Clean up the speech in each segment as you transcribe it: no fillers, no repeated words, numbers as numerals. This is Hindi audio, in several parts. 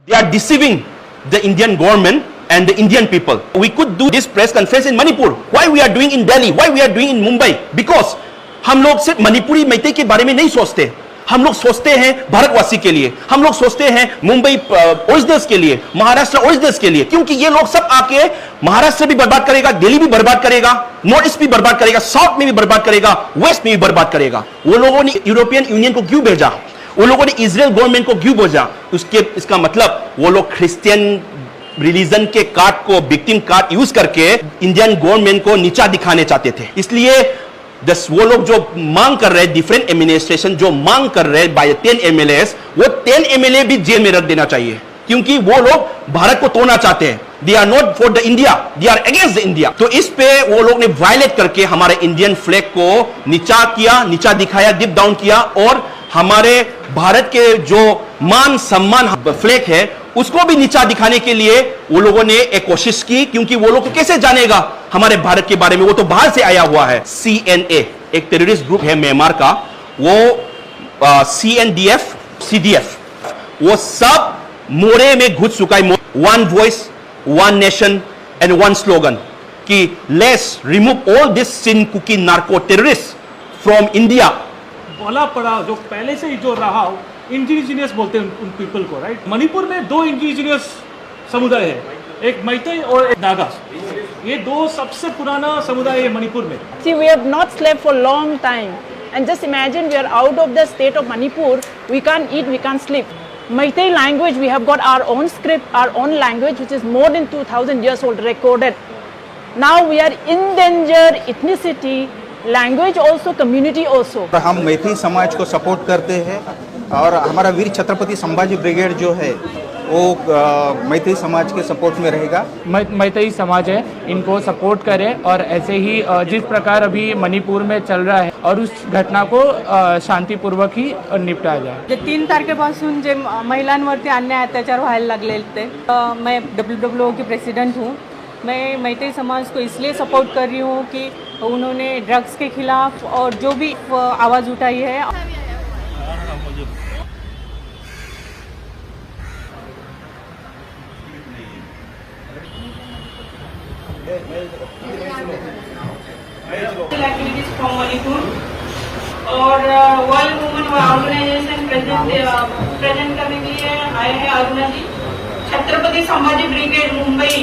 They are deceiving the Indian government and the Indian people. We could do this press conference in Manipur. Why we are doing in Delhi? Why we are doing in Mumbai? Because हम लोग सिर्फ मणिपुरी मैते के बारे में नहीं सोचते, हम लोग सोचते हैं भारतवासी के लिए, हम लोग सोचते हैं मुंबई ओरिजिनल्स के लिए, महाराष्ट्र ओरिजिनल्स के लिए, क्योंकि ये लोग सब आके महाराष्ट्र भी बर्बाद करेगा, दिल्ली भी बर्बाद करेगा, नॉर्थ ईस्ट भी बर्बाद करेगा, साउथ में भी बर्बाद करेगा, वेस्ट में भी बर्बाद करेगा। वो लोगों ने यूरोपियन यूनियन को क्यों भेजा? वो लोगों ने इजराइल गवर्नमेंट को क्यों भेजा? इसका मतलब वो लोग क्रिश्चियन रिलीजन के कार्ड को, विक्टिम कार्ड यूज करके इंडियन गवर्नमेंट को नीचा दिखाने चाहते थे। इसलिए वो लोग जो मांग कर रहे हैं, डिफरेंट एडमिनिस्ट्रेशन जो मांग कर रहे हैं बाय 10 MLAs, वो 10 MLA भी जेल में रख देना चाहिए, क्योंकि वो लोग भारत को तोड़ना चाहते हैं। They are not for the India, they are against the India. तो इस पे वो लोग ने वायलेट करके हमारे इंडियन फ्लैग को नीचा किया, नीचा दिखाया, डिप डाउन किया, और हमारे भारत के जो मान सम्मान फ्लैग है उसको भी नीचा दिखाने के लिए वो लोगों ने एक कोशिश की, क्योंकि वो लोग को कैसे जानेगा हमारे भारत के बारे में, वो तो बाहर से आया हुआ है। CNA एक टेररिस्ट ग्रुप है म्यांमार का, वो CNDF, CDF, वो सब मोरे में घुस चुका है। One voice, one nation and one slogan कि let's remove all this sin Kuki narco terrorist from India. बोला पड़ा जो पहले से ही जो रहा इंडिजिनियस बोलते हैं उन पीपल को, राइट। मणिपुर में 2 इंडिजिनियस समुदाय है, एक मैतेई और एक नागा। ये 2 सबसे पुराना समुदाय है मणिपुर में। See, we have not slept for long time, and just imagine we are out of the state of Manipur. We can't eat, we can't sleep. Meitei language, we have got our own script, our own language, which is more than 2000 years old, recorded. Now we are endangered ethnicity, language also, community also. हम मैथिली समाज को सपोर्ट करते हैं, और हमारा वीर छत्रपति संभाजी ब्रिगेड जो है वो मैथिली समाज के सपोर्ट में रहेगा। मैथिली समाज है, इनको सपोर्ट करें, और ऐसे ही जिस प्रकार अभी मणिपुर में चल रहा है और उस घटना को शांतीपूर्वक ही निपटाया जाए। 3 तारखेपासून जे महिलांवरती अन्याय अत्याचार व्हायला लागले थे, मैं WWO की प्रेसिडेंट हूँ। मैं मैथिली समाज को इसलिए सपोर्ट कर रही हूँ कि उन्होंने ड्रग्स के खिलाफ और जो भी आवाज़ उठाई है। एक्टिविटीज फ्रॉम मणिपुर और वर्ल्ड वुमेन ऑर्गेनाइजेशन प्रेजेंट करने के लिए आए हैं अरुणा जी। छत्रपति संभाजी ब्रिगेड मुंबई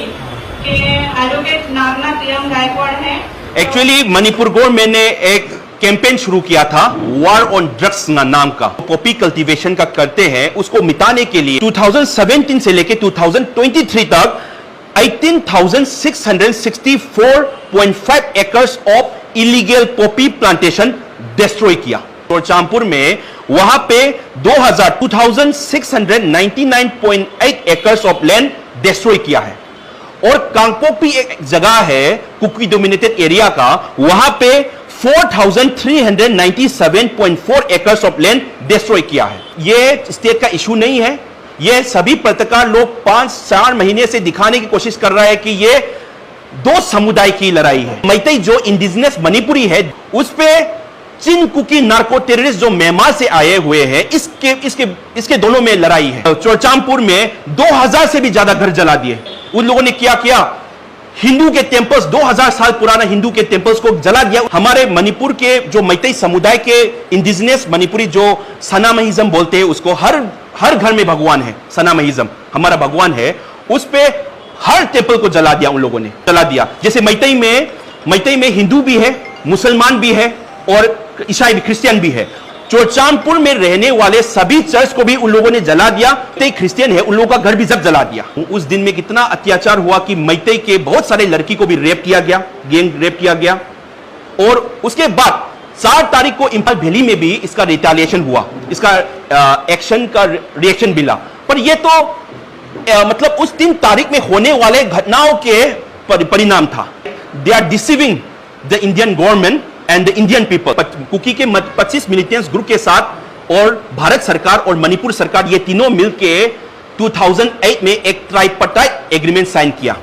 के एडवोकेट नागनाथ यंग गायकवाड़ हैं। एक्चुअली मणिपुर गवर्नमेंट ने एक कैंपेन शुरू किया था वॉर ऑन ड्रग्स नाम का, पॉपी कल्टीवेशन का करते हैं, उसको मिटाने के लिए 2017 से लेके 2023 तक 18,664.5 acres of illegal Poppy plantation destroy किया। और चांदपुर में वहां पे 2,699.8 एकर्स ऑफ लैंड डिस्ट्रॉय किया है। और कांगपोपी एक जगह है कुकी डोमिनेटेड एरिया का, वहां पे 4,397.4 एकर्स ऑफ लैंड डिस्ट्रॉय किया है। ये स्टेट का इशू नहीं है, ये सभी पत्रकार लोग 5-4 महीने से दिखाने की कोशिश कर रहा है कि ये 2 समुदाय की लड़ाई है। मैतेई जो इंडिजिनस मणिपुरी है उस पे चिन कुकी नार्को टेररिस्ट जो म्यांमार से आए हुए हैं, इसके दोनों में लड़ाई है। चोरचामपुर में 2000 से भी ज्यादा घर जला दिए। उन लोगों ने क्या किया, हिंदू के टेम्पल्स, 2000 साल पुराना हिंदू के टेम्पल्स को जला दिया। हमारे मणिपुर के जो मैतेई समुदाय के इंडिजिनस मणिपुरी जो सनामहिज्म बोलते हैं, उसको हर घर में भगवान है, सनामहिज्म हमारा भगवान है, उस पे हर टेम्पल को जला दिया, उन लोगों ने जला दिया। जैसे मैतेई में हिंदू भी है, मुसलमान भी है और ईसाई भी, क्रिश्चियन भी है। चोरचामपुर में रहने वाले सभी चर्च को भी उन लोगों ने जला दिया। मैतेई क्रिश्चियन है, उन लोगों का घर भी जब जला दिया। उस दिन में कितना अत्याचार हुआ कि मैतेई के बहुत सारे लड़की को भी रेप किया गया, गैंग रेप किया गया। और उसके बाद 4 तारीख को इंफाल वैली में भी इसका रिटेलिएशन हुआ, इसका एक्शन का रिएक्शन मिला। पर ये तो मतलब उस 3 तारीख में होने वाले घटनाओं के परिणाम था। They are deceiving the Indian government and the Indian people. Kuki के 25 मिलिटेंट्स ग्रुप के साथ और भारत सरकार और मणिपुर सरकार, ये तीनों मिलके 2008 में एक ट्राइपार्टाइट एग्रीमेंट साइन किया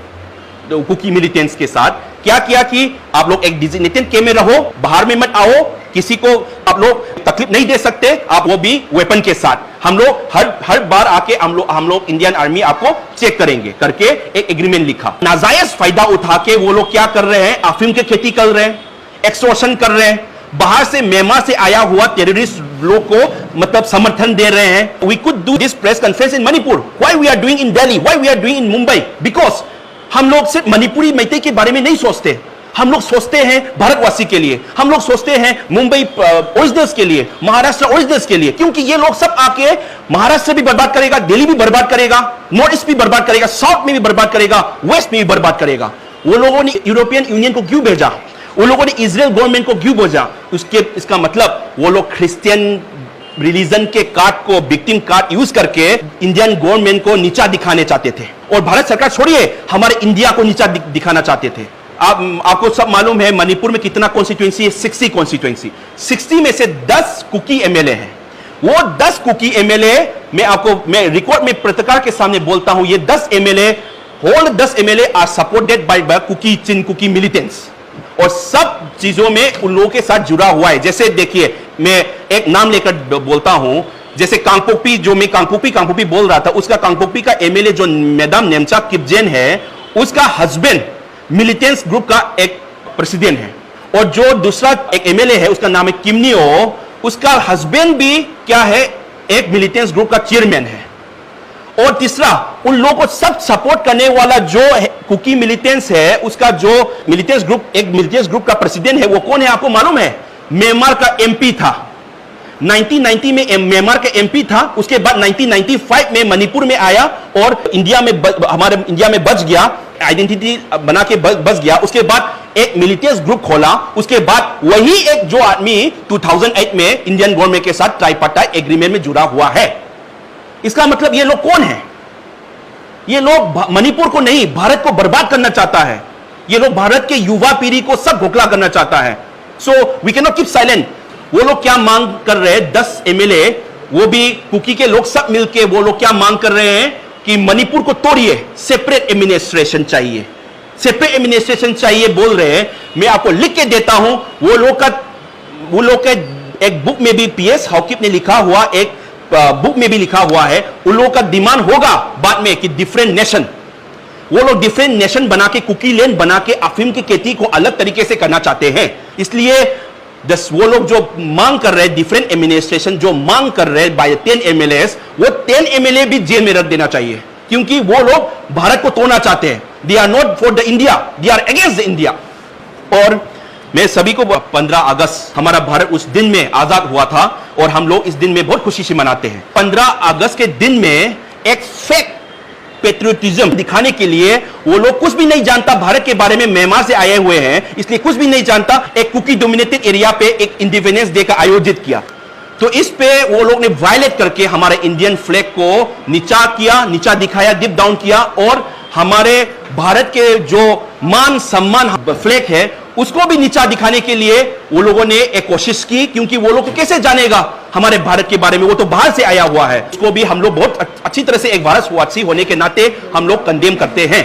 कुकी मिलिटेंट्स के साथ। क्या किया कि आप लोग एक डिजिग्नेटेड के में रहो, बाहर में मत आओ, किसी को आप लोग तकलीफ नहीं दे सकते, आप वो भी वेपन के साथ। हम लोग हर बार आके हम लोग इंडियन आर्मी आपको चेक करेंगे करके एक एग्रीमेंट लिखा। नाजायज फायदा उठा के वो लोग क्या कर रहे हैं, अफीम की खेती कर रहे हैं, एक्सटॉर्शन कर रहे हैं, बाहर से म्यांमार से आया हुआ टेररिस्ट लोग को मतलब समर्थन दे रहे हैं। We could do this press conference in Manipur, why we are doing in Delhi, why we are doing in Mumbai, because हम लोग सिर्फ मणिपुरी मैते के बारे में नहीं सोचते, हम लोग सोचते हैं भारतवासी के लिए, हम लोग सोचते हैं मुंबई ओरिजिनल्स के लिए, महाराष्ट्र ओरिजिनल्स के लिए, क्योंकि ये लोग सब आके महाराष्ट्र भी बर्बाद करेगा, दिल्ली भी बर्बाद करेगा, नॉर्थ ईस्ट भी बर्बाद करेगा, साउथ में भी बर्बाद करेगा, वेस्ट में भी बर्बाद करेगा। वो लोगों ने यूरोपियन यूनियन को क्यों भेजा, वो लोगों ने इजराइल गवर्नमेंट को क्यों भेजा, इसका मतलब वो लोग क्रिश्चियन रिलीजन के कार्ड को, विक्टिम कार्ड यूज करके इंडियन गवर्नमेंट को नीचा दिखाने चाहते थे, और भारत सरकार छोड़िए हमारे इंडिया को नीचा दिखाना चाहते थे। आपको सब मालूम है मणिपुर में कितना कॉन्स्टिट्यूएंसी है, 60 कॉन्स्टिट्यूएंसी, 60 में से 10 कुकी एमएलए हैं। वो 10 कुकी एमएलए मैं रिकॉर्ड में पत्रकार के सामने बोलता हूं, ये 10 MLA whole 10 MLA are supported by Kuki Chin Kuki militants, और सब चीजों में उन लोगों के साथ जुड़ा हुआ है। जैसे देखिए, मैं एक नाम लेकर बोलता हूं, जैसे कांगपोपी, जो मैं कांगपोपी बोल रहा था, उसका कांगपोपी का एमएलए जो मैडम नेमचा किपजेन है, उसका हस्बैंड मिलिटेंट्स ग्रुप का एक प्रेसिडेंट है, और जो दूसरा एक एमएलए है उसका नाम है किमनियो, उसका हस्बैंड भी क्या है, एक मिलिटेंट्स ग्रुप का चेयरमैन है। और तीसरा, उन लोगों को सब सपोर्ट करने वाला जो कुकी मिलिटेंट्स है, उसका जो मिलिटेंट्स ग्रुप का प्रेसिडेंट है, वो कौन है आपको मालूम है? म्यांमार का एमपी था, 1990 में म्यांमार का एमपी था, उसके बाद 1995 में मणिपुर में आया और हमारे इंडिया में बच गया, आइडेंटिटी बना के बच गया। उसके बाद एक मिलिटेंट्स ग्रुप खोला, उसके बाद वही एक जो आदमी 2008 में इंडियन गवर्नमेंट के साथ ट्राइपार्टाइट एग्रीमेंट में जुड़ा हुआ है। इसका मतलब ये लोग कौन है? ये लोग मणिपुर को नहीं, भारत को बर्बाद करना चाहता है। ये लोग भारत के युवा पीढ़ी को सब घोखला करना चाहता है। So we can not keep silent. वो लोग क्या मांग कर रहे हैं, 10 एमएलए, वो भी कुकी के लोग सब मिलके वो लोग क्या मांग कर रहे हैं कि मणिपुर को तोड़िए, सेपरेट एडमिनिस्ट्रेशन चाहिए, सेपरेट एडमिनिस्ट्रेशन चाहिए बोल रहे हैं। मैं आपको लिख के देता हूं, वो लोग का एक बुक में भी पीएस हॉकिप ने लिखा हुआ, एक बुक में भी लिखा हुआ है, उन लोगों का डिमांड होगा बाद में कि डिफरेंट नेशन, वो लोग डिफरेंट नेशन बना के, कुकी लैंड बना के अफीम की खेती को अलग तरीके से करना चाहते हैं। इसलिए वो लोग जो मांग कर रहे हैं डिफरेंट एडमिनिस्ट्रेशन, जो मांग कर रहे हैं बाय 10 एमएलएस, वो 10 एमएलए भी जेल में रख देना चाहिए, क्योंकि वो लोग भारत को तोड़ना चाहते हैं। They are not for the India, they are against the India. और मैं सभी को 15 अगस्त हमारा भारत उस दिन में आजाद हुआ था, और हम लोग इस दिन में बहुत खुशी से मनाते हैं। 15 अगस्त के दिन में एक फेक पेट्रियोटिज्म दिखाने के लिए, वो लोग कुछ भी नहीं जानता भारत के बारे में, म्यांमार से आए हुए हैं इसलिए कुछ भी नहीं जानता, एक कुकी डोमिनेटेड एरिया पे एक इंडिपेंडेंस डे का आयोजित किया। तो इस पे वो लोग ने वायलेट करके हमारे इंडियन फ्लैग को नीचा किया, नीचा दिखाया, डिप डाउन किया, और हमारे भारत के जो मान सम्मान फ्लैग है उसको भी नीचा दिखाने के लिए वो लोगों ने एक कोशिश की, क्योंकि वो लोग कैसे जानेगा हमारे भारत के बारे में, वो तो बाहर से आया हुआ है। उसको भी हम लोग बहुत अच्छी तरह से एक भारतवासी होने के नाते हम लोग कंडेम करते हैं।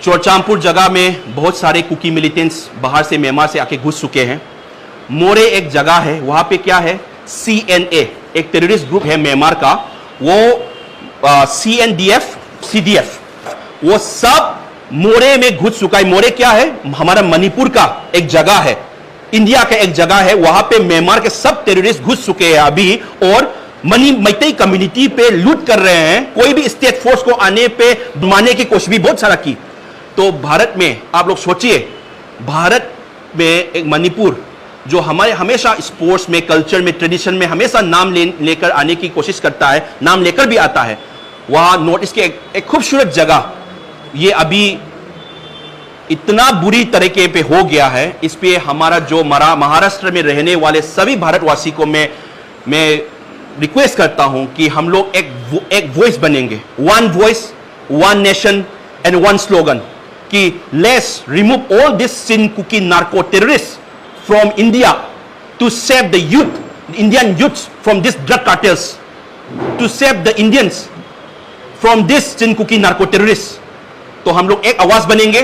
चोरचामपुर जगह में बहुत सारे कुकी मिलिटेंट्स बाहर से म्यांमार से आके घुस चुके हैं। मोरे एक जगह है, वहां पे क्या है, CNA एक टेररिस्ट ग्रुप है म्यांमार का, वो CNDF CDF वो सब मोरे में घुस चुका है। मोरे क्या है, हमारा मणिपुर का एक जगह है, इंडिया का एक जगह है, वहां पे म्यांमार के सब टेररिस्ट घुस चुके हैं अभी, और मैतेई कम्युनिटी पे लूट कर रहे हैं। कोई भी स्टेट फोर्स को आने पे मारने की कोशिश भी बहुत सारा की। तो भारत में आप लोग सोचिए, भारत में एक मणिपुर जो हमारे हमेशा स्पोर्ट्स में, कल्चर में, ट्रेडिशन में हमेशा नाम लेकर आने की कोशिश करता है, नाम लेकर भी आता है, वहां नॉर्थ ईस्ट के एक खूबसूरत जगह ये अभी इतना बुरी तरीके पे हो गया है। इस पे हमारा जो महाराष्ट्र में रहने वाले सभी भारतवासी को मैं रिक्वेस्ट करता हूं कि हम लोग एक वॉइस बनेंगे, one voice, one nation and one slogan, कि let's remove all this sin Kuki narco terrorist from India to save the youth, Indian youth from this drug cartels, to save the Indians from this sin Kuki narco terrorist. तो हम लोग एक आवाज बनेंगे।